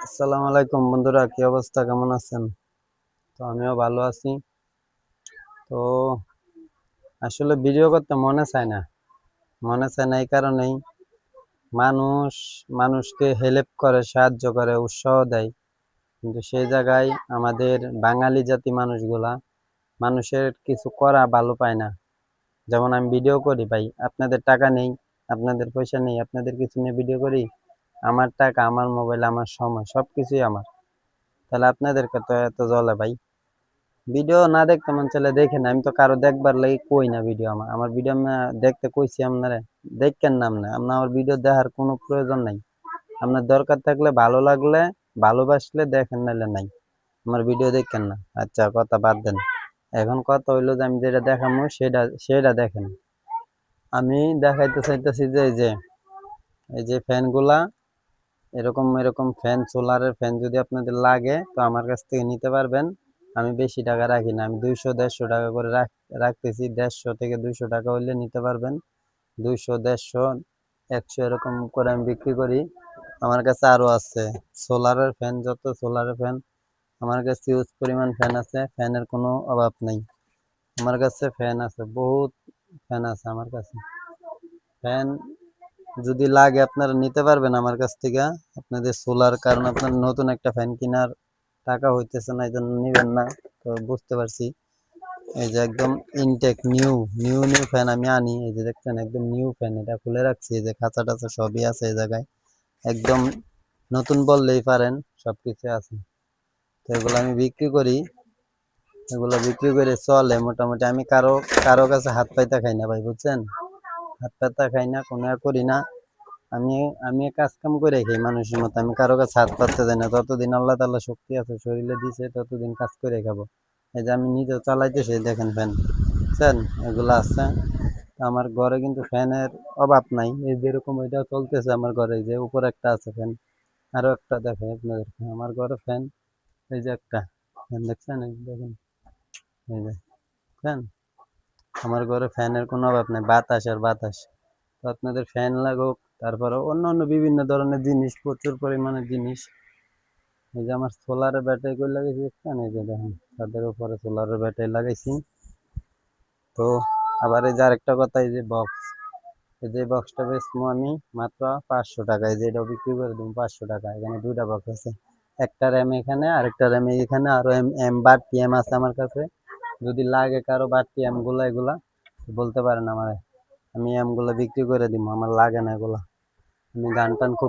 আসসালামু আলাইকুম বন্ধুরা, কি অবস্থা, কেমন আছেন? তো আমিও ভালো আছি। তো আসলে ভিডিও করতে মনে চায় না এই কারণেই মানুষ মানুষকে হেল্প করে, সাহায্য করে, উৎসাহ দেয়, কিন্তু সেই জায়গায় আমাদের বাঙালি জাতি মানুষগুলা মানুষের কিছু করা ভালো পায় না। যেমন আমি ভিডিও করি ভাই, আপনাদের টাকা নেই, আপনাদের পয়সা নেই, আপনাদের কিছু নিয়ে ভিডিও করি। আমার টাকা, আমার মোবাইল, আমার সময়, সবকিছুই আমার। তাহলে আপনাদেরকে তো এত জ্বলে ভাই। ভিডিও না দেখতে মন চাইলে দেখেন, আমি তো কারো দেখবার লাগি কই না ভিডিও। আমার আমার ভিডিও আমি দেখতে কইছি আপনারে, দেখেন না আপনি। আপনার আমার ভিডিও দেখার কোনো প্রয়োজন নাই। আপনার দরকার থাকলে, ভালো লাগলে, ভালোবাসলে দেখেন, নাইলে নাই। আমার ভিডিও দেখেন না। আচ্ছা, কথা বাদ দেন। এখন কথা হইলো যে আমি যেটা দেখামো সেটা সেটা দেখেন। আমি দেখাইতে চাইতেছি যে এই যে ফ্যানগুলা, এরকম এরকম ফ্যান, সোলারের ফ্যান যদি আপনাদের লাগে তো আমার কাছ থেকে নিতে পারবেন। আমি বেশি টাকা রাখি না, আমি 200-150 টাকা করে রাখতেছি। 150 থেকে 200 টাকা হইলে নিতে পারবেন। 200, 150, 100 এরকম করে আমি বিক্রি করি। আমার কাছে আরো আছে সোলারের ফ্যান, যত সোলারের ফ্যান আমার কাছে ইউজ পরিমাণ ফ্যান আছে। ফ্যানের কোনো অভাব নেই। আমার কাছে ফ্যান আছে, বহুত ফ্যান আছে আমার কাছে। ফ্যান যদি লাগে আপনারা নিতে পারবেন আমার কাছ থেকে। আপনাদের সোলার, কারণ আপনার নতুন একটা ফ্যান কেনার টাকা হইতেছে না, এই জন্য নিবেন না। তো বুঝতে পারছি। এই যে একদম intake new new new fan আমি আনি। এই যে দেখছেন, একদম নিউ ফ্যান, এটা খুলে রাখছি। এই যে খাঁচা টাচা সবই আছে এই জায়গায়, একদম নতুন বললেই পারেন, সবকিছু আছে। তো এগুলো আমি বিক্রি করি। এগুলো বিক্রি করে চলে মোটামুটি। আমি কারো কারো কাছে হাত পাইতে খাই না ভাই, বুঝছেন? হাত পাতা খাই না, কোনো করি না। আমি আমি কাজ কাম করে খাই মানুষের মতো। আমি কারো কাছে হাত পাততে যাই না। যতদিন আল্লাহ তাআলা শক্তি আছে শরীরে দিছে, ততদিন কাজ করে খাবো। এই যে আমি নিজেও চালাইতেছি, দেখেন ফ্যান, বুঝছেন? এগুলো আছে। আমার ঘরে কিন্তু ফ্যানের অভাব নাই। এই যেরকম ওইটাও চলতেছে আমার ঘরে, এই যে উপর একটা আছে ফ্যান, আরো একটা দেখেন আপনাদেরকে আমার ঘরে ফ্যান। এই যে একটা ফ্যান দেখছেন, এই যে দেখেন, এই যে ফ্যান। আমার ঘরে ফ্যানের কোনো অভাব নাই, বাতাস আর বাতাস। তো আপনাদের ফ্যান লাগুক, তারপরে অন্য অন্য বিভিন্ন ধরনের জিনিস, প্রচুর পরিমাণে জিনিস। এই যে আমার সোলারের ব্যাটারি করে লাগাইছি দেখছেন, এই যে দেখেন ছাদের উপরে সোলারের ব্যাটারি লাগাইছি। তো আবার এই যে আরেকটা কথা, এই যে বক্স, এই যে বক্সটা বেচবো আমি মাত্র 500 টাকা। এই যে এটা বিক্রি করে দেবো 500 টাকা। এখানে দুইটা বক্স আছে, একটা র্যাম এখানে, আরেকটা র্যাম এখানে, আরো এম এম বাড়তি এম আছে আমার কাছে। যদি লাগে কারো বাড়তি এম গুলা, এগুলা বলতে পারেন আমার, আমি এম গুলা বিক্রি করে দিব। আমার লাগে না এগুলা। আমি গান টান খুব